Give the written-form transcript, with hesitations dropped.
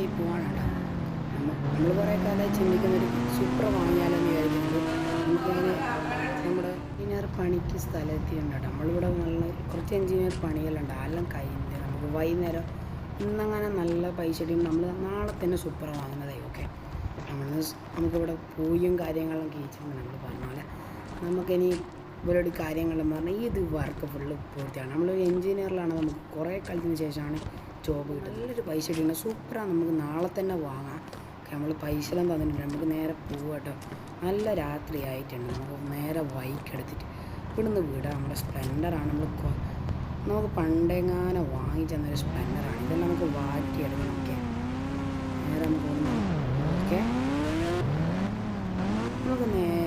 സെറ്റായി പോവാണ് കേട്ടോ. നമ്മൾ കുറേ കാലമായി ചിന്തിക്കുന്നൊരു സൂപ്പർ വാങ്ങിയാലെന്ന് വിചാരിക്കുന്നത്. നമുക്കിങ്ങനെ നമ്മുടെ എഞ്ചിനീയർ പണിക്ക് സ്ഥലത്തിയുണ്ട് കേട്ടോ. നമ്മളിവിടെ നല്ല കുറച്ച് എഞ്ചിനീയർ പണികളുണ്ട്, എല്ലാം കഴിഞ്ഞ് നമുക്ക് വൈകുന്നേരം ഇന്നങ്ങനെ നല്ല പൈസ ഇട്ടിട്ട് നമ്മൾ നാളെ തന്നെ സൂപ്പർ വാങ്ങുന്നതായി. ഓക്കെ, നമുക്കിവിടെ പൂയും കാര്യങ്ങളും കീച്ചുമ്പോൾ നമ്മൾ പറഞ്ഞ പോലെ നമുക്കിനി ഇവരോട് കാര്യങ്ങളെന്ന് പറഞ്ഞാൽ ഇത് വർക്ക് ഫുള്ള് പൂർത്തിയാണ്. നമ്മളൊരു എഞ്ചിനീയറിലാണ്, നമുക്ക് കുറേ കാലത്തിന് ശേഷമാണ് ജോബ് കിട്ടുന്നത്. നല്ലൊരു പൈസ കിട്ടുന്നത് സൂപ്പറാണ്. നമുക്ക് നാളെ തന്നെ വാങ്ങാം. നമ്മൾ പൈസ എല്ലാം തന്നിട്ടുണ്ട്, നമുക്ക് നേരെ പോവുക കേട്ടോ. നല്ല രാത്രി ആയിട്ടുണ്ട്, നമുക്ക് നേരെ ബൈക്ക് എടുത്തിട്ട് ഇവിടുന്ന് വിടാം. നമ്മുടെ സ്പ്ലെൻഡറാണ്, നമുക്ക് പണ്ടെങ്ങാനും വാങ്ങിച്ചെന്നൊരു സ്പ്ലെൻഡറാണ്. ഇതെല്ലാം നമുക്ക് വാറ്റിയെടുക്കണം. ഓക്കെ, നേരെ നമുക്ക് ഓക്കെ, നമുക്ക് നേരെ